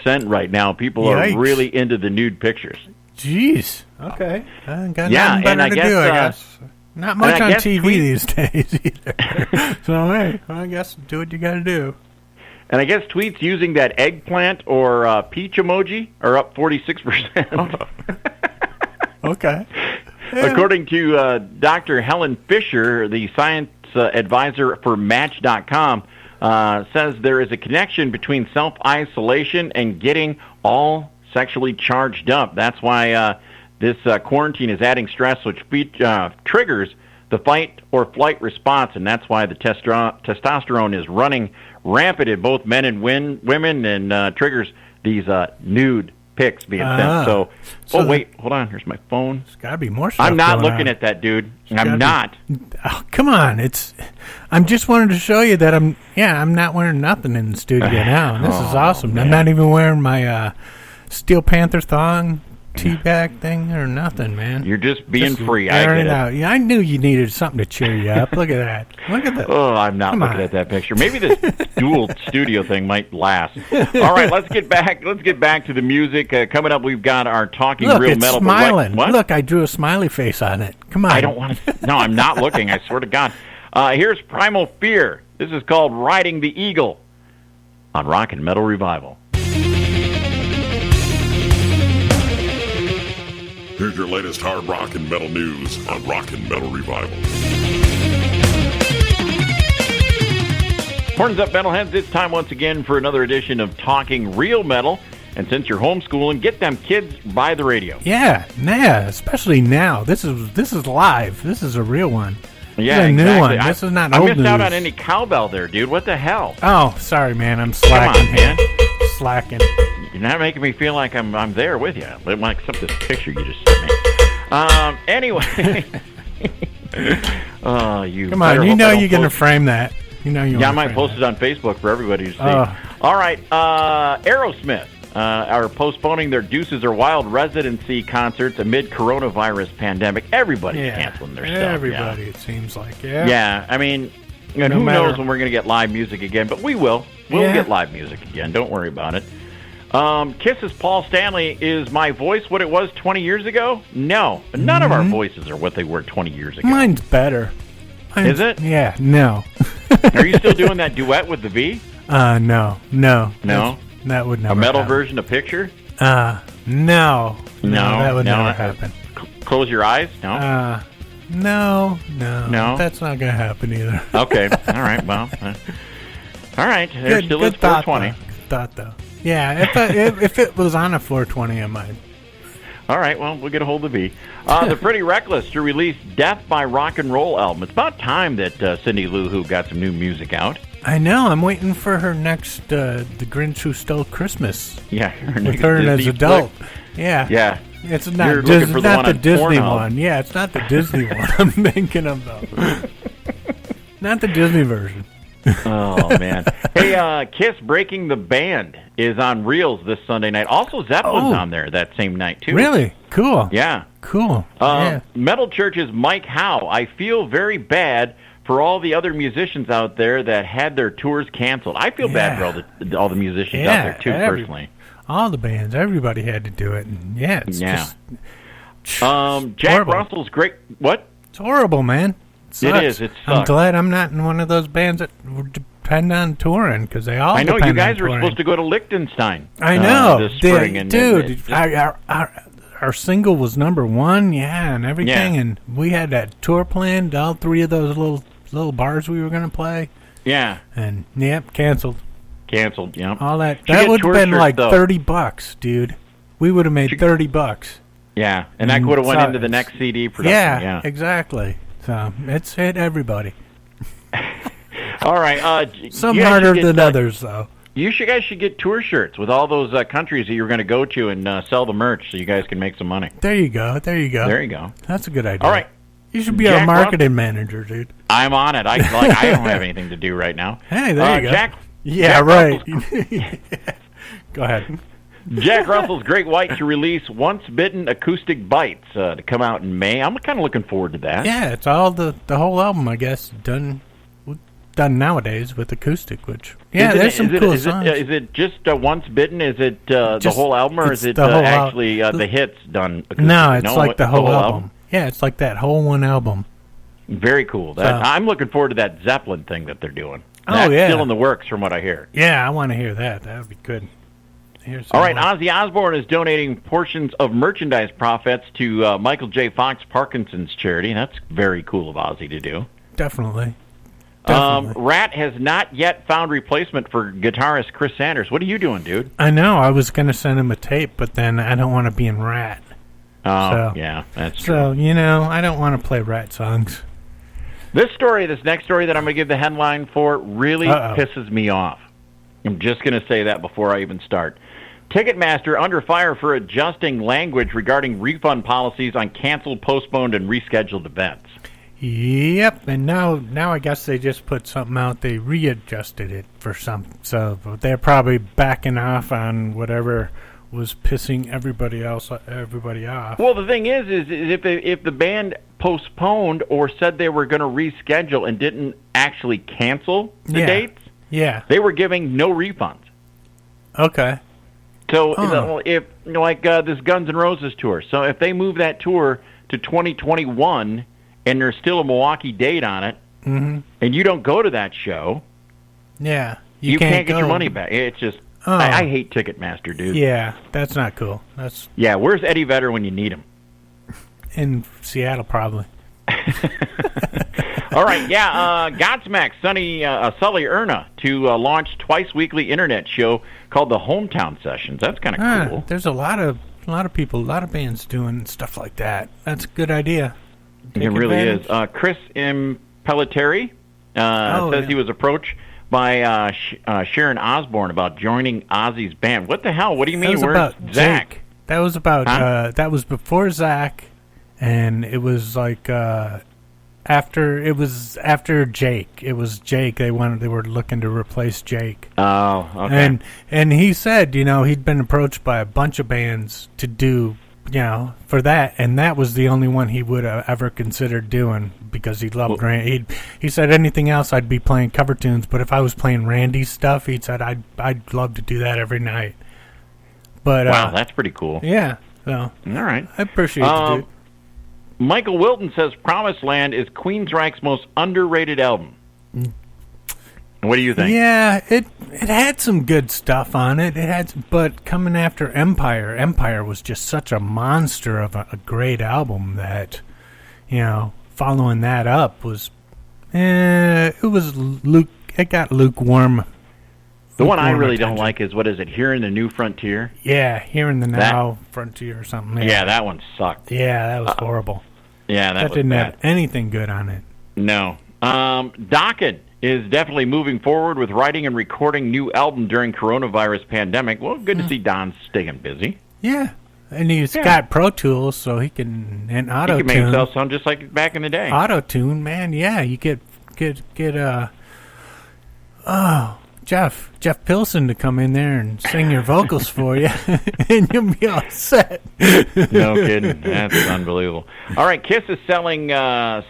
100% right now. People Yikes. are really into the nude pictures. Jeez. Okay. Got nothing and better I to guess, do, I guess. Not much on TV these days either. So, hey, I guess do what you got to do. And I guess tweets using that eggplant or peach emoji are up 46%. Okay. Yeah. According to Dr. Helen Fisher, the science advisor for Match.com, says there is a connection between self-isolation and getting all sexually charged up. That's why this quarantine is adding stress, which triggers the fight or flight response, and that's why the testosterone is running rampant in both men and women, and triggers these nude pics being sent. So wait, hold on. Here's my phone. There's got to be more stuff. I'm not looking at that, dude. I'm not. Oh, come on. I'm just wanted to show you that I'm not wearing nothing in the studio now. And this is awesome. Man. I'm not even wearing my Steel Panther thong teabag thing or nothing, man. You're just being free. I get it. Out. Yeah, I knew you needed something to cheer you up. Look at that. Look at that. Oh, I'm not looking at that picture. Maybe this dual studio thing might last. All right, let's get back to the music. Coming up, we've got our Talking Real it's Metal. Smiling. What? Look, I drew a smiley face on it. Come on. I don't want to. No, I'm not looking. I swear to God. Here's Primal Fear. This is called Riding the Eagle on Rock and Metal Revival. Here's your latest hard rock and metal news on Rock and Metal Revival. Horns up, metalheads. It's time once again for another edition of Talking Real Metal. And since you're homeschooling, get them kids by the radio. Yeah, especially now. This is live. This is a real one. Yeah, this is a new one. I this is not I old missed news. out on any cowbell there, dude. What the hell? Oh, sorry, man. I'm slacking. Come on, man. Slacking. You're not making me feel like I'm there with you. Except this picture you just sent me. Anyway. You come on, you know you're going to frame that. You know you. Yeah, I might post it on Facebook for everybody to see. All right, Aerosmith are postponing their Deuces Are Wild residency concerts amid coronavirus pandemic. Everybody's canceling their stuff. Everybody, it seems like. Yeah. Yeah, I mean, and who knows when we're going to get live music again? But we will. We'll get live music again. Don't worry about it. Kiss's Paul Stanley, is my voice what it was 20 years ago? No. None of our voices are what they were 20 years ago. Mine's better. Is it? Yeah, no. Are you still doing that duet with the V? No. No? That would never A metal happen. version of Picture? No. No, that would never happen. Close Your Eyes? No? No. That's not going to happen either. Okay. All right. Well, all right. There still is 420. Good thought, though. Yeah, if it was on a 420, I might. All right, well, we'll get a hold of V. The Pretty Reckless to release Death by Rock and Roll album. It's about time that Cindy Lou Who got some new music out. I know. I'm waiting for her next The Grinch Who Stole Christmas. Yeah. With her as an adult. Yeah. Yeah. It's not, not the Disney Pornhub. one. Yeah, it's not the Disney one I'm thinking of, though. Not the Disney version. Oh, man. Hey, Kiss Breaking the Band is on Reels this Sunday night. Also, Zeppelin's on there that same night, too. Really? Cool. Yeah. Cool. Metal Church's Mike Howe. I feel very bad for all the other musicians out there that had their tours canceled. I feel bad for all the musicians out there, too, personally. All the bands. Everybody had to do it. And it's just... Jack Russell's great... What? It's horrible, man. It is. It sucks. I'm glad I'm not in one of those bands that depend on touring, because they all depend on touring. I know you guys were supposed to go to Liechtenstein. I know. This spring. Dude, our single was #1, and everything, and we had that tour planned, all three of those little bars we were going to play. Yeah. And, canceled. Canceled, yeah. All that. That would have been like $30, dude. We would have made $30. Yeah, and that would have went into the next CD production. Yeah, exactly. So it's hit everybody. All right. Some harder than others, though. You guys should get tour shirts with all those countries that you're going to go to and sell the merch so you guys can make some money. There you go. There you go. That's a good idea. All right. You should be our marketing manager, dude. I'm on it. I don't have anything to do right now. Hey, there you go. Jack right. Go ahead. Jack Russell's Great White to release Once Bitten Acoustic Bites to come out in May. I'm kind of looking forward to that. Yeah, it's all the whole album, I guess, done with done nowadays with acoustic, which there's some cool songs. Is it just Once Bitten? Is it the whole album, or is it actually the hits done acoustic? No, it's like the whole album. Yeah, it's like that whole one album. Very cool. I'm looking forward to that Zeppelin thing that they're doing. That's still in the works from what I hear. Yeah, I want to hear that. That would be good. All right, Ozzy Osbourne is donating portions of merchandise profits to Michael J. Fox Parkinson's charity. That's very cool of Ozzy to do. Definitely. Rat has not yet found replacement for guitarist Chris Sanders. What are you doing, dude? I know. I was going to send him a tape, but then I don't want to be in Rat. Oh, yeah, that's true. So, I don't want to play Rat songs. This next story that I'm going to give the headline for really pisses me off. I'm just going to say that before I even start. Ticketmaster under fire for adjusting language regarding refund policies on canceled, postponed, and rescheduled events. Yep, and now I guess they just put something out. They readjusted it for some, so they're probably backing off on whatever was pissing everybody off. Well, the thing is if the band postponed or said they were going to reschedule and didn't actually cancel the dates, they were giving no refunds. Okay. So if this Guns N' Roses tour, so if they move that tour to 2021 and there's still a Milwaukee date on it, and you don't go to that show, you can't get your money back. It's just I hate Ticketmaster, dude. Yeah, that's not cool. Where's Eddie Vedder when you need him? In Seattle, probably. All right, Godsmack Sully Erna to launch twice-weekly internet show called the Hometown Sessions. That's kind of cool. There's a lot of people, a lot of bands doing stuff like that. That's a good idea. It really is. Chris Impellitteri says he was approached by Sharon Osbourne about joining Ozzy's band. What the hell? What do you mean? Where's Zach? That was about that was before Zach, and it was like after Jake. It was Jake. They were looking to replace Jake. Oh, okay. And he said, he'd been approached by a bunch of bands to do, for that, and that was the only one he would have ever considered doing because he loved Randy. He said anything else I'd be playing cover tunes, but if I was playing Randy's stuff, he said I'd love to do that every night. But wow, that's pretty cool. Yeah. So all right, I appreciate it, dude. Michael Wilton says Promised Land is Queensryche's most underrated album. What do you think? Yeah, it had some good stuff on it. But coming after Empire was just such a monster of a great album that, following that up was, it got lukewarm. The one I really don't like is, what is it, Here in the New Frontier? Yeah, Here in the Now Frontier or something. Yeah, that one sucked. Yeah, that was horrible. Yeah, that didn't bad. have anything good on it. No. Dokken is definitely moving forward with writing and recording new album during coronavirus pandemic. Well, good to see Don's staying busy. Yeah, and he's got Pro Tools, so he can auto-tune. He can make himself sound just like back in the day. Auto-tune, man, yeah, you get Jeff Pilson to come in there and sing your vocals for you, and you'll be all set. No kidding. That's unbelievable. All right, Kiss is selling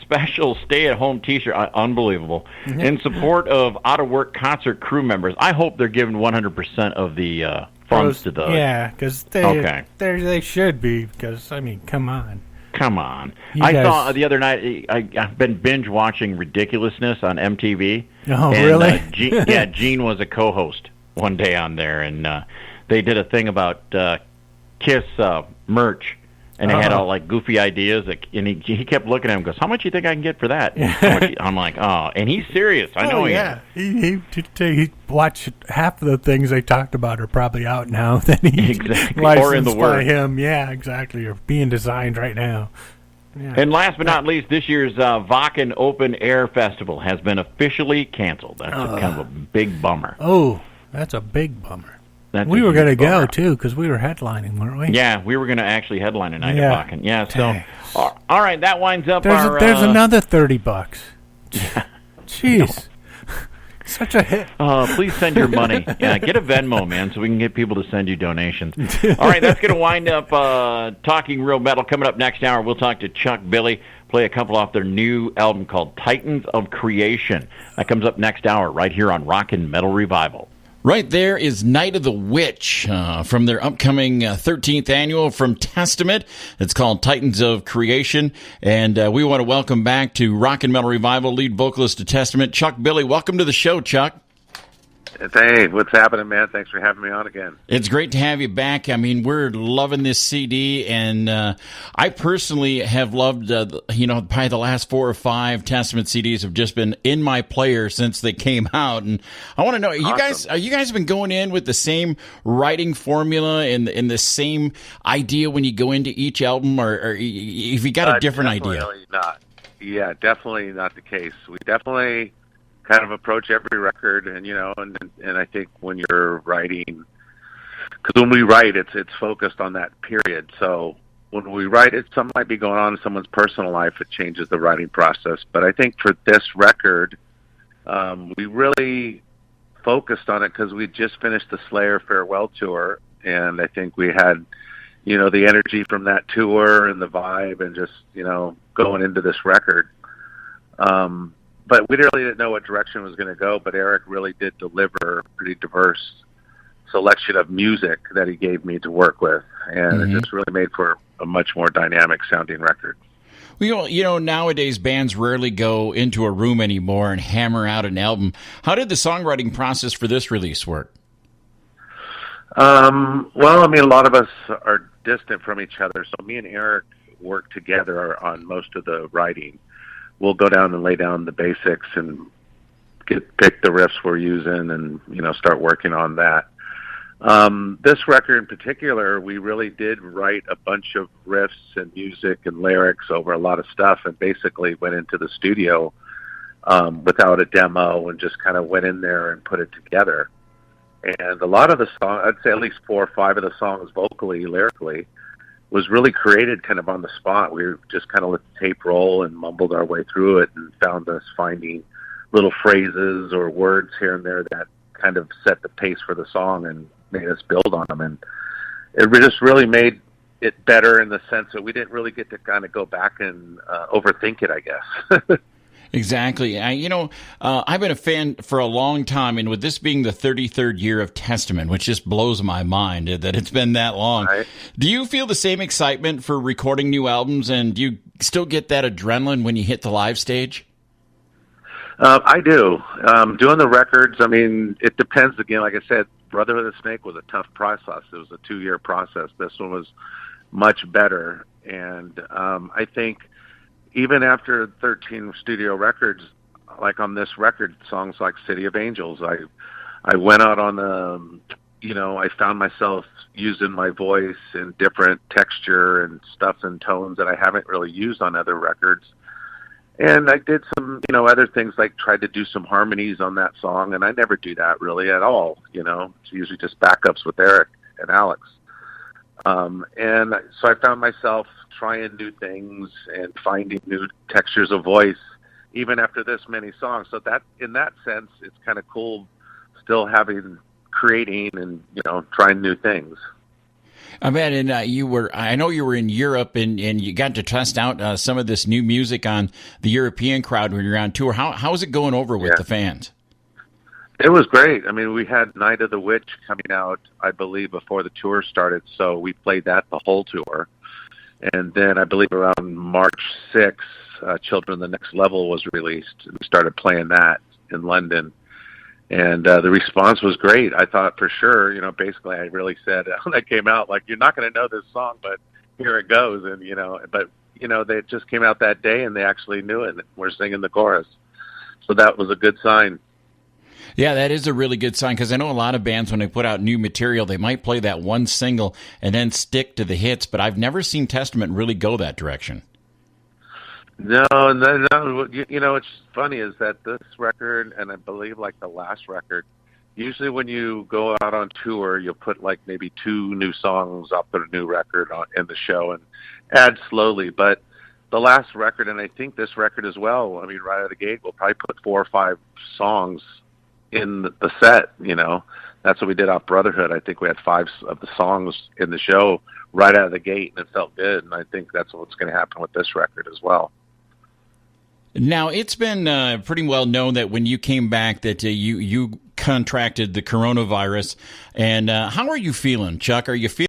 special stay-at-home T-shirt. Unbelievable. In support of out-of-work concert crew members. I hope they're giving 100% of the funds to those. Yeah, because they should be, because, come on. Come on. I saw the other night, I've been binge watching Ridiculousness on MTV. Oh, and, really? Gene was a co-host one day on there, and they did a thing about Kiss merch, and they had all like goofy ideas, and he kept looking at him and goes, how much do you think I can get for that? I'm like, oh, and he's serious. I know he is. He watched half of the things they talked about are probably out now that he exactly. licensed or in the by works. him. Yeah, exactly, or being designed right now. Yeah. And last but not least, this year's Wacken Open Air Festival has been officially canceled. That's kind of a big bummer. Oh, that's a big bummer. We were going to go, too, because we were headlining, weren't we? Yeah, we were going to actually headline a night at Wacken. Yeah, so, all right, that winds up there's another $30. Yeah. Jeez. Such a hit. Please send your money. Yeah, get a Venmo, man, so we can get people to send you donations. All right, that's going to wind up Talking Real Metal. Coming up next hour, we'll talk to Chuck-Billy, play a couple off their new album called Titans of Creation. That comes up next hour right here on Rockin' Metal Revival. Right there is Night of the Witch from their upcoming 13th annual From Testament. It's called Titans of Creation. And we want to welcome back to Rockin' Metal Revival lead vocalist of Testament, Chuck-Billy. Welcome to the show, Chuck. Hey, what's happening, man? Thanks for having me on again. It's great to have you back. I mean, we're loving this CD, and I personally have loved, probably the last 4 or 5 Testament CDs have just been in my player since they came out. And I want to know, you guys been going in with the same writing formula and the same idea when you go into each album, or if you got a different idea? Not. Yeah, definitely not the case. We definitely kind of approach every record, and I think when you're writing, because when we write, it's focused on that period. So when we write, something might be going on in someone's personal life. It changes the writing process. But I think for this record, we really focused on it because we just finished the Slayer farewell tour, and I think we had, the energy from that tour and the vibe, and just going into this record. But we really didn't know what direction it was going to go, but Eric really did deliver a pretty diverse selection of music that he gave me to work with, and it just really made for a much more dynamic sounding record. Well, nowadays bands rarely go into a room anymore and hammer out an album. How did the songwriting process for this release work? Well, I mean, a lot of us are distant from each other, so me and Eric work together on most of the writing. We'll go down and lay down the basics and pick the riffs we're using and, start working on that. This record in particular, we really did write a bunch of riffs and music and lyrics over a lot of stuff, and basically went into the studio without a demo and just kind of went in there and put it together. And a lot of the songs, I'd say at least 4 or 5 of the songs vocally, lyrically, was really created kind of on the spot. We just kind of let the tape roll and mumbled our way through it, and found us finding little phrases or words here and there that kind of set the pace for the song and made us build on them. And it just really made it better in the sense that we didn't really get to kind of go back and overthink it, I guess. Exactly. I've been a fan for a long time, and with this being the 33rd year of Testament, which just blows my mind that it's been that long. Right. Do you feel the same excitement for recording new albums, and do you still get that adrenaline when you hit the live stage? I do. Doing the records, I mean, it depends. Again, like I said, Brotherhood of the Snake was a tough process. It was a 2-year process. This one was much better, and I think even after 13 studio records, like on this record, songs like City of Angels, I went out on I found myself using my voice in different texture and stuff and tones that I haven't really used on other records. And I did some, other things, like tried to do some harmonies on that song, and I never do that really at all. It's usually just backups with Eric and Alex. And so I found myself trying new things and finding new textures of voice, even after this many songs. So that, in that sense, it's kind of cool still creating and, trying new things. I bet, and I know you were in Europe and you got to test out some of this new music on the European crowd when you were on tour. How is it going over with the fans? It was great. I mean, we had Night of the Witch coming out, I believe, before the tour started, so we played that the whole tour. And then I believe around March 6th, Children of the Next Level was released. We started playing that in London. And the response was great. I thought for sure, basically I really said when I came out, like, you're not going to know this song, but here it goes. And, they just came out that day and they actually knew it. And we're singing the chorus. So that was a good sign. Yeah, that is a really good sign, because I know a lot of bands, when they put out new material, they might play that one single and then stick to the hits, but I've never seen Testament really go that direction. No. What's funny is that this record, and I believe like the last record, usually when you go out on tour, you'll put like maybe 2 new songs off the new record in the show and add slowly. But the last record, and I think this record as well, I mean, right out of the gate, we'll probably put 4 or 5 songs in the set. That's what we did off Brotherhood. I think we had 5 of the songs in the show right out of the gate, and it felt good. And I think that's what's going to happen with this record as well. Now, it's been pretty well known that when you came back that you contracted the coronavirus. And how are you feeling, Chuck? Are you feeling